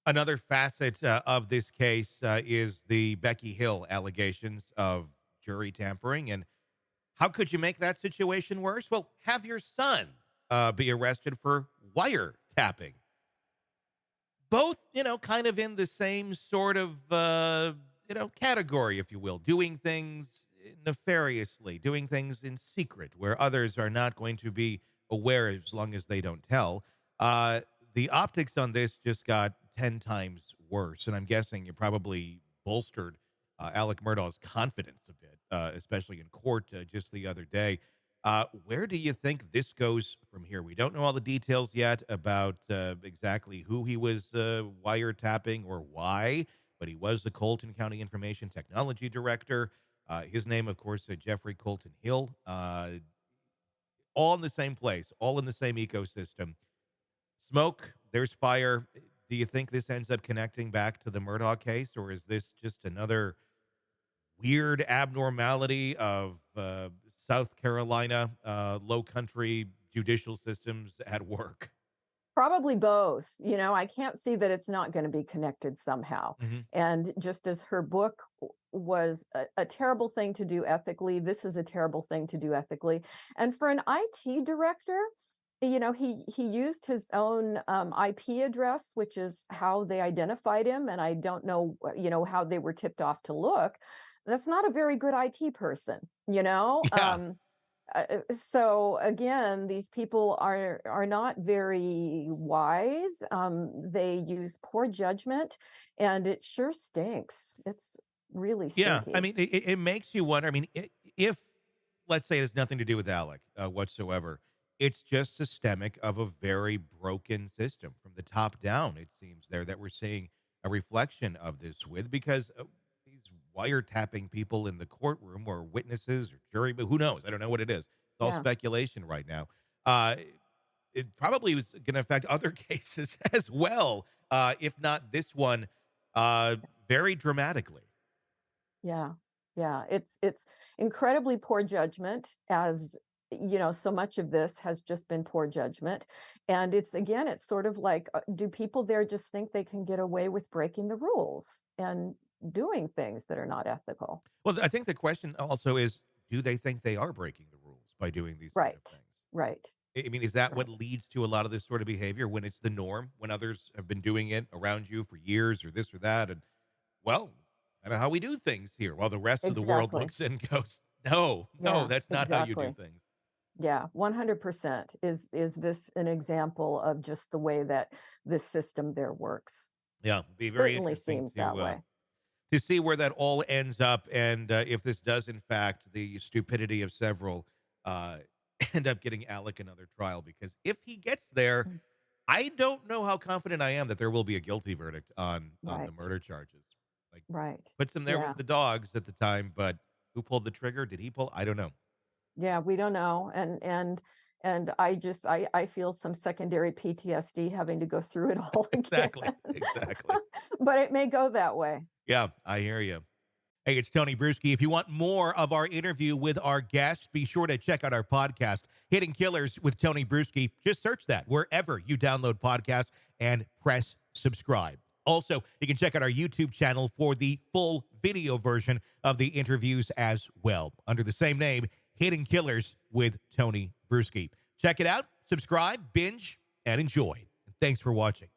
Another facet of this case is the Becky Hill allegations of jury tampering. And how could you make that situation worse? Well, have your son be arrested for wiretapping. Both, kind of in the same sort of, category, if you will, doing things nefariously, doing things in secret where others are not going to be aware as long as they don't tell. Uh, the optics on this just got 10 times worse. And I'm guessing it probably bolstered Alec Murdaugh's confidence a bit, especially in court just the other day. Where do you think this goes from here? We don't know all the details yet about exactly who he was wiretapping or why, but he was the Colleton County Information Technology Director. His name, of course, Jeffrey Colton Hill. All in the same place, all in the same ecosystem. Smoke, there's fire. Do you think this ends up connecting back to the Murdaugh case, or is this just another weird abnormality of South Carolina low country judicial systems at work? Probably both. I can't see that it's not going to be connected somehow. Hmm. And just as her book was a terrible thing to do ethically, this is a terrible thing to do ethically. And for an IT director, he used his own IP address, which is how they identified him. And I don't know, how they were tipped off to look. That's not a very good IT person, you know? Yeah. So again, these people are not very wise. They use poor judgment, and it sure stinks. It's really Yeah. I stinky. mean, it makes you wonder. I mean, if, let's say, it has nothing to do with Alec whatsoever, it's just systemic of a very broken system from the top down, it seems there that we're seeing a reflection of this with because these wiretapping people in the courtroom or witnesses or jury, but who knows? I don't know what it is. It's all Yeah, speculation right now. Uh, it probably was going to affect other cases as well, if not this one, uh, very dramatically. yeah, yeah. It's incredibly poor judgment, as so much of this has just been poor judgment. And it's sort of like, do people there just think they can get away with breaking the rules and doing things that are not ethical? Well, I think the question also is, do they think they are breaking the rules by doing these sort of Right, things? right, I mean, is that what right. leads to a lot of this sort of behavior when it's the norm, when others have been doing it around you for years or this or that? And, well, I know how we do things here. While the rest of the world Exactly. looks and goes, no, no, Yeah, that's not how you do exactly. things. Yeah, 100%. Is this an example of just the way that this system there works? Yeah, be very Certainly interesting seems that way. to see where that all ends up, and if this does, in fact, the stupidity of several uh, end up getting Alec another trial. Because if he gets there, Mm. I don't know how confident I am that there will be a guilty verdict on the Right, murder charges. Like, right. puts him there Yeah, with the dogs at the time, but who pulled the trigger? Did he pull? I don't know. yeah, we don't know. And I feel some secondary PTSD having to go through it all again. Exactly, exactly. But it may go that way. Yeah, I hear you. Hey, it's Tony Brueski. If you want more of our interview with our guests, be sure to check out our podcast, Hidden Killers with Tony Brueski. Just search that wherever you download podcasts and press subscribe. Also, you can check out our YouTube channel for the full video version of the interviews as well, under the same name, Hidden Killers with Tony Brueski. Check it out, subscribe, binge, and enjoy. Thanks for watching.